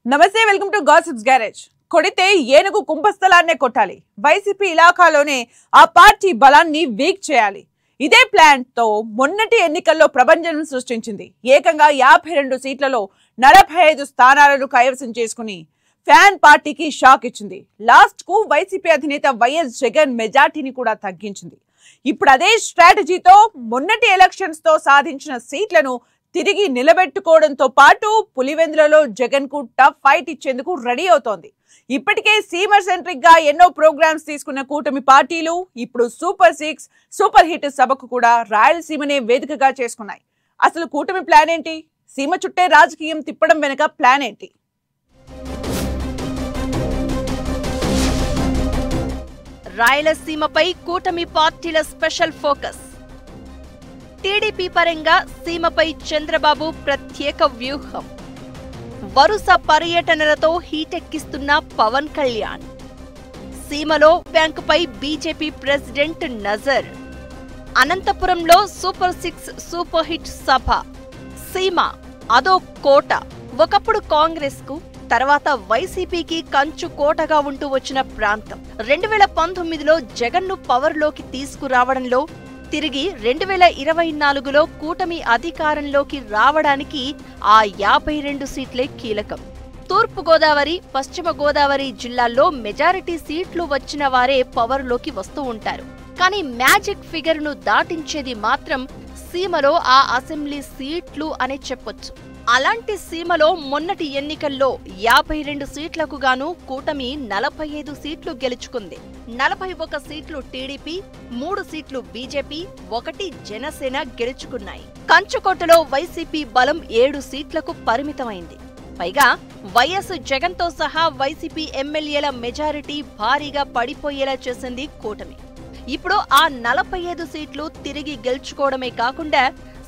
నమస్తే, welcome to gossips garage. కొడితే ఏనుగు కుంభస్థలాన్నే కొట్టాలి. వైసీపీ ఇలాకాలోనే ఆ పార్టీ బలాన్ని వీక్ చేయాలి. ఇదే ప్లాన్ తో మొన్నటి ఎన్నికల్లో ప్రభంజనం సృష్టించింది. ఏకంగా 52 సీట్లలో 45 స్థానాలను కైవసం చేసుకుని ఫ్యాన్ పార్టీకి షాక్ ఇచ్చింది. లాస్ట్ కు వైసీపీ అధినేత వైఎస్ జగన్ మెజార్టీని కూడా తగ్గించింది. ఇప్పుడు అదే స్ట్రాటజీతో మొన్నటి ఎలక్షన్స్ తో సాధించిన సీట్లను తిరిగి నిలబెట్టుకోవడంతో పాటు పులివెందులలో జగన్ కు టఫ్ ఫైట్ ఇచ్చేందుకు రెడీ అవుతోంది. ఇప్పటికే సీమర్ సెంట్రిక్ గా ఎన్నో ప్రోగ్రామ్స్ తీసుకున్న కూటమి పార్టీలు ఇప్పుడు సూపర్ 6 సూపర్ హిట్ సభకు కూడా రాయలసీమనే వేదికగా చేసుకున్నాయి. అసలు కూటమి ప్లాన్ ఏంటి? సీమ చుట్టే రాజకీయం తిప్పడం వెనుక ప్లాన్ ఏంటి? రాయలసీమపై కూటమి పార్టీల స్పెషల్ ఫోకస్. టీడీపీ పరంగా సీమపై చంద్రబాబు ప్రత్యేక వ్యూహం. వరుస పర్యటనలతో హీటెక్కిస్తున్న పవన్ కళ్యాణ్. సీమలో బ్యాంకుపై బీజేపీ ప్రెసిడెంట్ నజర్. అనంతపురంలో సూపర్ 6 సూపర్ హిట్ సభ. సీమ అదో కోట. ఒకప్పుడు కాంగ్రెస్ కు, తర్వాత వైసీపీకి కంచు కోటగా ఉంటూ వచ్చిన ప్రాంతం. 2019లో జగన్ను పవర్లోకి తీసుకురావడంలో, తిరిగి 2024లో కూటమి అధికారంలోకి రావడానికి ఆ 52 సీట్లే కీలకం. తూర్పు గోదావరి, పశ్చిమ గోదావరి జిల్లాల్లో మెజారిటీ సీట్లు వచ్చిన వారే పవర్లోకి వస్తూ ఉంటారు. కానీ మ్యాజిక్ ఫిగర్ను దాటించేది మాత్రం సీమలో ఆ అసెంబ్లీ సీట్లు అనే చెప్పొచ్చు. అలాంటి సీమలో మొన్నటి ఎన్నికల్లో 52 సీట్లకు గాను కూటమి 45 సీట్లు గెలుచుకుంది. 41 సీట్లు టీడీపీ, 3 సీట్లు బీజేపీ, 1 జనసేన గెలుచుకున్నాయి. కంచుకోటలో వైసీపీ బలం 7 సీట్లకు పరిమితమైంది. పైగా వైఎస్ జగన్తో సహా వైసీపీ ఎమ్మెల్యేల మెజారిటీ భారీగా పడిపోయేలా చేసింది కూటమి. ఇప్పుడు ఆ 45 సీట్లు తిరిగి గెలుచుకోవడమే కాకుండా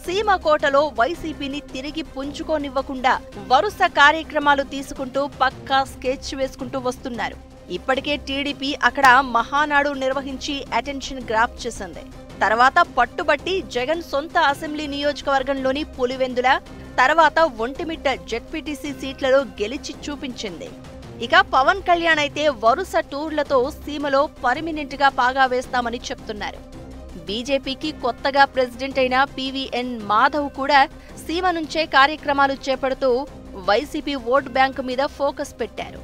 సీమకోటలో వైసీపీని తిరిగి పుంజుకోనివ్వకుండా వరుస కార్యక్రమాలు తీసుకుంటూ పక్కా స్కెచ్ వేసుకుంటూ వస్తున్నారు. ఇప్పటికే టీడీపీ అక్కడ మహానాడు నిర్వహించి అటెన్షన్ గ్రాప్ చేసింది. తర్వాత పట్టుబట్టి జగన్ సొంత అసెంబ్లీ నియోజకవర్గంలోని పులివెందుల, తర్వాత ఒంటిమిట్ట జెడ్పీటీసీ సీట్లలో గెలిచి చూపించింది. ఇక పవన్ కళ్యాణ్ అయితే వరుస టూర్లతో సీమలో పర్మినెంట్ గా పాగా వేస్తామని చెప్తున్నారు. బీజేపీకి కొత్తగా ప్రెసిడెంట్ అయిన పీవీఎన్ మాధవ్ కూడా సీమ నుంచే కార్యక్రమాలు చేపడుతూ వైసీపీ ఓట్ బ్యాంకు మీద ఫోకస్ పెట్టారు.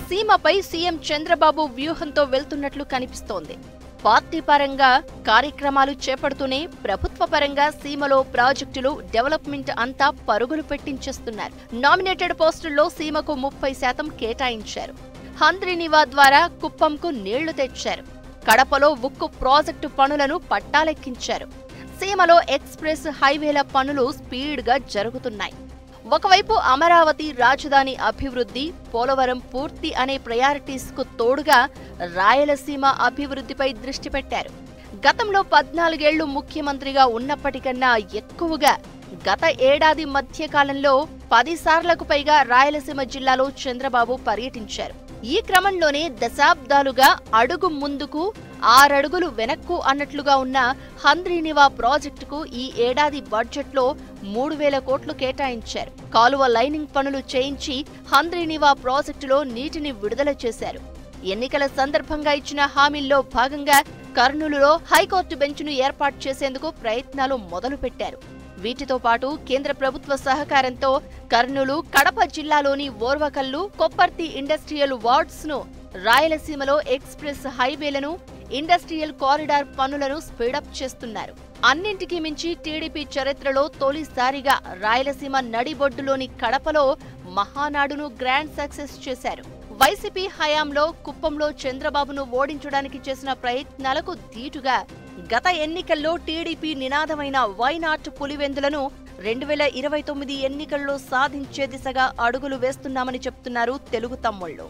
సీమపై సీఎం చంద్రబాబు వ్యూహంతో వెళ్తున్నట్లు కనిపిస్తోంది. పార్టీ పరంగా కార్యక్రమాలు చేపడుతూనే ప్రభుత్వ పరంగా సీమలో ప్రాజెక్టులు, డెవలప్మెంట్ అంతా పరుగులు పెట్టించేస్తున్నారు. నామినేటెడ్ పోస్టుల్లో సీమకు 30% కేటాయించారు. హంద్రీనివా ద్వారా కుప్పంకు నీళ్లు తెచ్చారు. కడపలో ఉక్కు ప్రాజెక్టు పనులను పట్టాలెక్కించారు. సీమలో ఎక్స్ప్రెస్ హైవేల పనులు స్పీడ్గా జరుగుతున్నాయి. ఒకవైపు అమరావతి రాజధాని అభివృద్ధి, పోలవరం పూర్తి అనే ప్రయారిటీస్కు తోడుగా రాయలసీమ అభివృద్ధిపై దృష్టి పెట్టారు. గతంలో 14 ఏళ్లు ముఖ్యమంత్రిగా ఉన్నప్పటికన్నా ఎక్కువగా గత ఏడాది మధ్యకాలంలో 10 సార్లకు పైగా రాయలసీమ జిల్లాలో చంద్రబాబు పర్యటించారు. ఈ క్రమంలోనే దశాబ్దాలుగా అడుగు ముందుకు 6 అడుగులు వెనక్కు అన్నట్లుగా ఉన్న హంద్రీనివా ప్రాజెక్టుకు ఈ ఏడాది బడ్జెట్లో 3000 కోట్లు కేటాయించారు. కాలువ లైనింగ్ పనులు చేయించి హంద్రీనివా ప్రాజెక్టులో నీటిని విడుదల చేశారు. ఎన్నికల సందర్భంగా ఇచ్చిన హామీల్లో భాగంగా కర్నూలులో హైకోర్టు బెంచ్ను ఏర్పాటు చేసేందుకు ప్రయత్నాలు మొదలుపెట్టారు. వీటితో పాటు కేంద్ర ప్రభుత్వ సహకారంతో కర్నూలు, కడప జిల్లాలోని ఓర్వకల్లు, కొప్పర్తి ఇండస్ట్రియల్ వార్డ్స్ ను, రాయలసీమలో ఎక్స్ప్రెస్ హైవేలను, ఇండస్ట్రియల్ కారిడార్ పనులను స్పీడప్ చేస్తున్నారు. అన్నింటికీ మించి టీడీపీ చరిత్రలో తొలిసారిగా రాయలసీమ నడిబొడ్డులోని కడపలో మహానాడును గ్రాండ్ సక్సెస్ చేశారు. వైసీపీ హయాంలో కుప్పంలో చంద్రబాబును ఓడించడానికి చేసిన ప్రయత్నాలకు ధీటుగా గత ఎన్నికల్లో టీడీపీ నినాదమైన వైనాట్ పులివెందులను 2029 ఎన్నికల్లో సాధించే దిశగా అడుగులు వేస్తున్నామని చెప్తున్నారు తెలుగు తమ్ముళ్లు.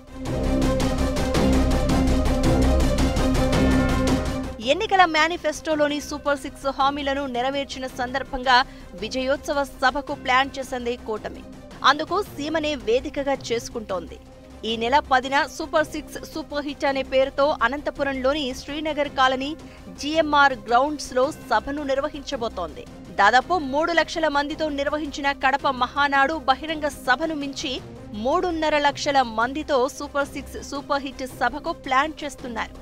ఎన్నికల మేనిఫెస్టోలోని సూపర్ 6 హామీలను నెరవేర్చిన సందర్భంగా విజయోత్సవ సభకు ప్లాన్ చేసింది కూటమి. అందుకు సీమనే వేదికగా చేసుకుంటోంది. ఈ నెల 10న సూపర్ 6 సూపర్ హిట్ అనే పేరుతో అనంతపురంలోని శ్రీనగర్ కాలనీ జీఎంఆర్ గ్రౌండ్స్ లో సభను నిర్వహించబోతోంది. దాదాపు 3 లక్షల మందితో నిర్వహించిన కడప మహానాడు బహిరంగ సభను మించి 3.5 లక్షల మందితో సూపర్ 6 సూపర్ హిట్ సభకు ప్లాన్ చేస్తున్నారు.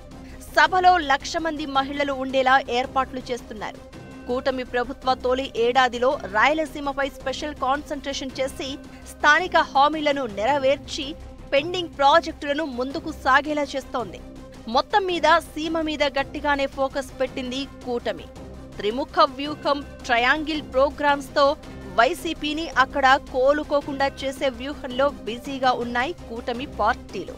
సభలో 1 లక్ష మంది మహిళలు ఉండేలా ఏర్పాట్లు చేస్తున్నారు. కూటమి ప్రభుత్వ తొలి ఏడాదిలో రాయలసీమపై స్పెషల్ కాన్సంట్రేషన్ చేసి స్థానిక హామీలను నెరవేర్చి పెండింగ్ ప్రాజెక్టులను ముందుకు సాగేలా చేస్తోంది. మొత్తం మీద సీమ మీద గట్టిగానే ఫోకస్ పెట్టింది కూటమి. త్రిముఖ వ్యూహం, ట్రయాంగిల్ ప్రోగ్రామ్స్ తో వైసీపీని అక్కడ కోలుకోకుండా చేసే వ్యూహంలో బిజీగా ఉన్నాయి కూటమి పార్టీలు.